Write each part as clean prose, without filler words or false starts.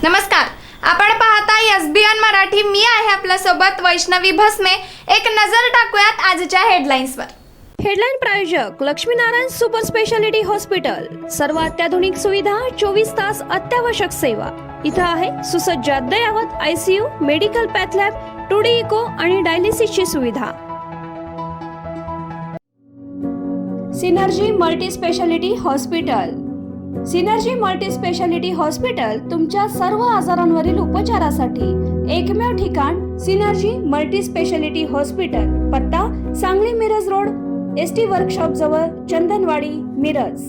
नमस्कार, आपण पाहता एसबीएन मराठी. मी आहे आपल्या सोबत वैष्णवी भस्मे. एक नजर टाकूयात आजच्या हेडलाईन्सवर. हेडलाईन प्रायोजक लक्ष्मीनारायण सुपर स्पेशालिटी हॉस्पिटल. सर्व अत्याधुनिक सुविधा, 24 तास अत्यावश्यक सेवा. इथं आहे सुसज्ज अद्ययावत ICU, medical path lab, 2D echo आणि डायलिसिसची सुविधा. Synergy multi speciality hospital. Synergy multi speciality hospital तुमच्या सर्व आजारांवरील उपचारासाठी एकमेव ठिकाण. Synergy multi speciality hospital. पत्ता Sangli Miraj road, ST workshop जवळ, चंदनवाडी, मिरज.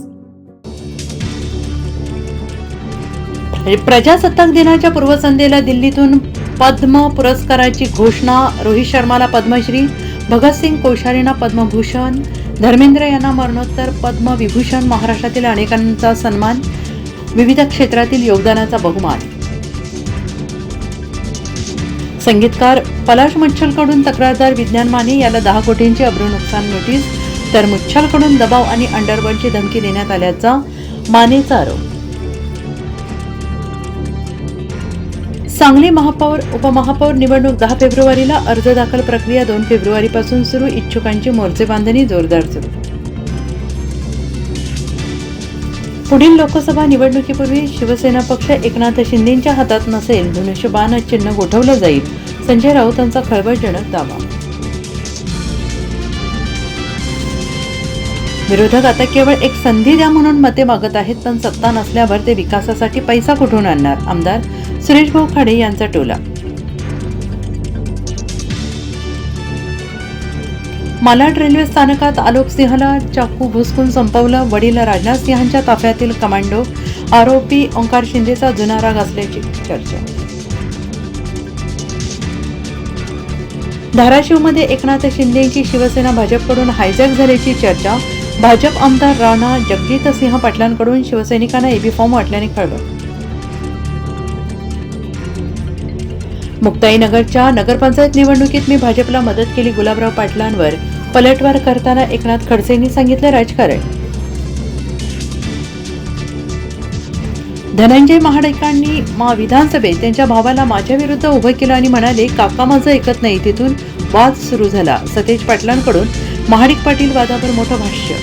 प्रजासत्ताक दिनाच्या पूर्वसंध्येला दिल्लीतून पद्म पुरस्काराची घोषणा. रोहित शर्माला पद्मश्री, भगतसिंग कोश्यारींना पद्मभूषण, धर्मेंद्र यांना मरणोत्तर पद्मविभूषण. महाराष्ट्रातील अनेकांचा सन्मान, विविध क्षेत्रातील योगदानाचा बहुमान. संगीतकार पलाश मुच्छलकडून तक्रारदार विज्ञान माने याला 10 कोटींची अब्रू नुकसान नोटीस, तर मुच्छलकडून दबाव आणि अंडरवर्ल्डची धमकी देण्यात आल्याचा मानेचा आरोप. सांगली महापौर उपमहापौर निवडणूक 10 फेब्रुवारीला. अर्ज दाखल प्रक्रिया 2 फेब्रुवारीपासून सुरू. इच्छुकांची मोर्चेबांधणी जोरदार सुरू. पुढील लोकसभा निवडणुकीपूर्वी शिवसेना पक्ष एकनाथ शिंदेंच्या हातात नसेल, धनुष्यबाण चिन्ह गोठवलं जाईल, संजय राऊतांचा खळबळजनक दावा. विरोधक आता केवळ एक संधी द्या म्हणून मते मागत आहेत, पण सत्ता नसल्यावर ते विकासासाठी पैसा कुठून आणणार, आमदार सुरेश भाऊ खाडे यांचा टोला. मालाड रेल्वे स्थानकात आलोक सिंहला चाकू भुसकून संपवलं. वडील राजनाथ सिंहांच्या ताफ्यातील कमांडो. आरोपी ओंकार शिंदेचा जुना राग असल्याची चर्चा. धाराशिवमध्ये एकनाथ शिंदेची शिवसेना भाजपकडून हायजॅक झाल्याची चर्चा. भाजप आमदार राणा जगजितसिंह पाटलांकडून शिवसैनिकांना एबी फॉर्म वाटल्याने खळबळ. मुक्ताईनगरच्या नगरपंचायत निवडणुकीत मी भाजपला मदत केली, गुलाबराव पाटलांवर पलटवार करताना एकनाथ खडसेंनी सांगितलं राजकारण. धनंजय महाडिकांनी विधानसभेत त्यांच्या भावाला माझ्या विरुद्ध उभं केलं आणि म्हणाले, काका माझं ऐकत नाही. तिथून वाद सुरू झाला. सतेज पाटलांकडून महाडिक पाटील वादावर मोठं भाष्य.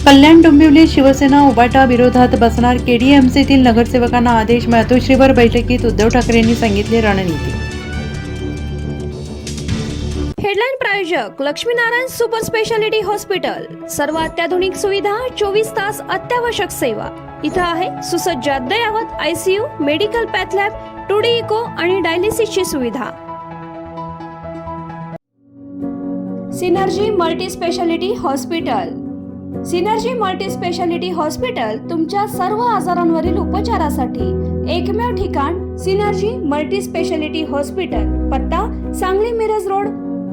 कल्याण डोंबिवली शिवसेना उबाटा विरोधात बसणार. KDMCतील नगरसेवकांना आदेश. मातोश्रीवर बैठकीत उद्धव ठाकरेंनी सांगितले रणनीती. हेडलाईन प्रायोजक लक्ष्मीनारायण सुपर स्पेशालिटी हॉस्पिटल. सर्व अत्याधुनिक सुविधा, 24 तास अत्यावश्यक सेवा. इथं आहे सुसज्ज अद्ययावत ICU, medical path lab, 2D echo आणि डायलिसिसची सुविधा. Synergy multi speciality hospital. Synergy multi speciality hospital तुमच्या सर्व आजारांवरील उपचारासाठी एकमेव ठिकाण. Synergy multi speciality hospital. पत्ता Sangli Miraj road,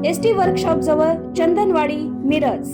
ST workshop जवळ, चंदनवाडी, मिरज.